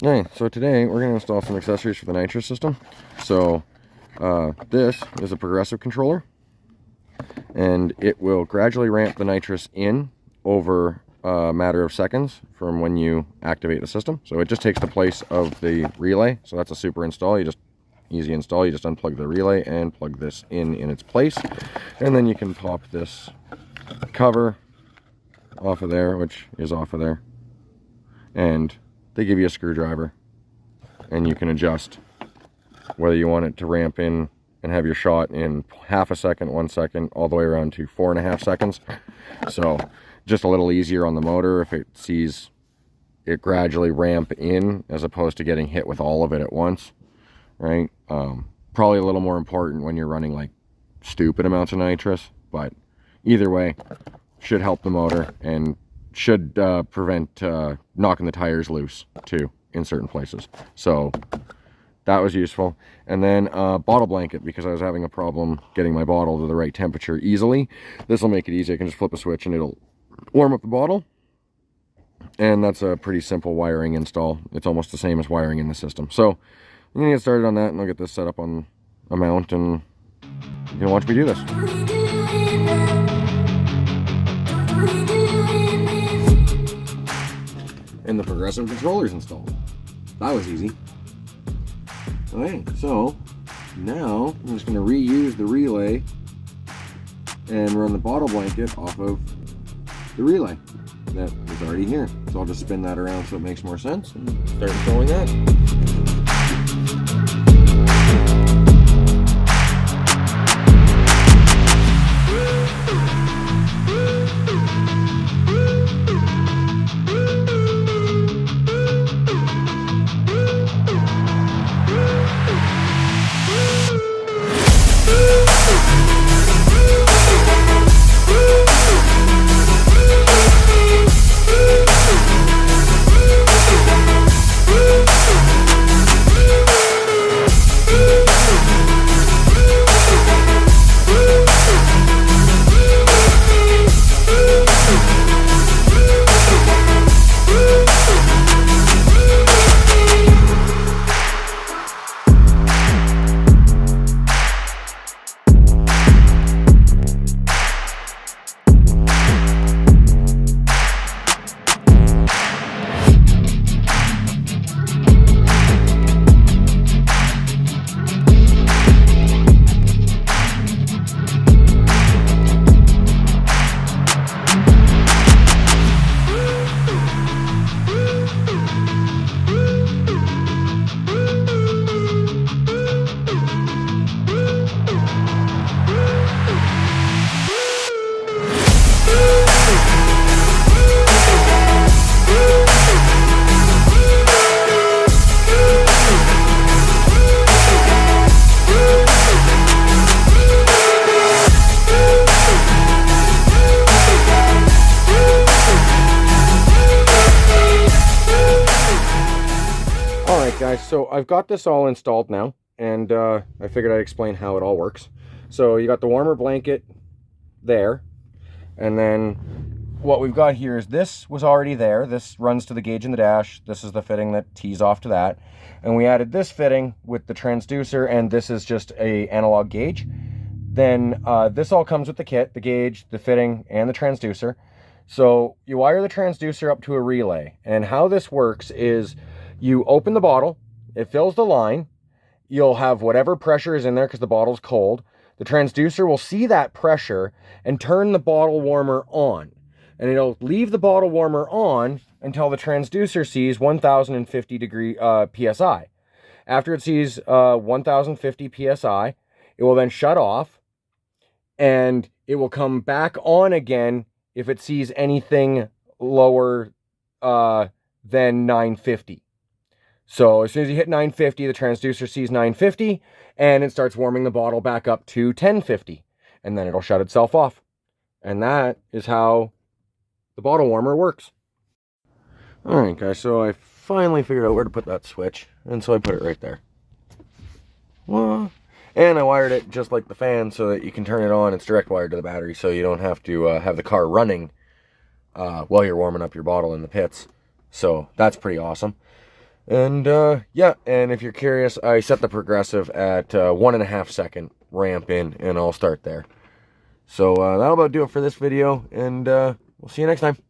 Okay, so today we're going to install some accessories for the nitrous system. So this is a progressive controller, and it will gradually ramp the nitrous in over a matter of seconds from when you activate the system. So it just takes the place of the relay. So that's a super install. Easy install. You just unplug the relay and plug this in its place, and then you can pop this cover off of there, which is off of there, and they give you a screwdriver, and you can adjust whether you want it to ramp in and have your shot in half a second, 1 second, all the way around to 4.5 seconds. So just a little easier on the motor if it sees it gradually ramp in as opposed to getting hit with all of it at once, right? Probably a little more important when you're running like stupid amounts of nitrous, but either way should help the motor and should prevent knocking the tires loose too in certain places. So that was useful. And then bottle blanket, because I was having a problem getting my bottle to the right temperature easily. This will make it easy. I can just flip a switch and it'll warm up the bottle, and that's a pretty simple wiring install. It's almost the same as wiring in the system. So I'm gonna get started on that, and I'll get this set up on a mount, and you're gonna watch me do this. And the progressive controller's installed. That was easy. Alright, so now I'm just going to reuse the relay and run the bottle blanket off of the relay that is already here. So I'll just spin that around so it makes more sense and start installing that. Guys, so I've got this all installed now, and I figured I'd explain how it all works. So you got the warmer blanket there, and then what we've got here is this was already there. This runs to the gauge in the dash. This is the fitting that tees off to that, and we added this fitting with the transducer, and this is just a analog gauge. Then this all comes with the kit, the gauge, the fitting, and the transducer. So you wire the transducer up to a relay, and how this works is you open the bottle, it fills the line, you'll have whatever pressure is in there because the bottle's cold. The transducer will see that pressure and turn the bottle warmer on. And it'll leave the bottle warmer on until the transducer sees 1050 degree PSI. After it sees 1050 PSI, it will then shut off, and it will come back on again if it sees anything lower than 950. So as soon as you hit 950, the transducer sees 950, and it starts warming the bottle back up to 1050, and then it'll shut itself off. And that is how the bottle warmer works. Alright guys, so I finally figured out where to put that switch, and so I put it right there. Well, and I wired it just like the fan so that you can turn it on. It's direct wired to the battery, so you don't have to have the car running while you're warming up your bottle in the pits. So that's pretty awesome. And yeah, and if you're curious, I set the progressive at 1.5 second ramp in, and I'll start there. So that'll about do it for this video, and we'll see you next time.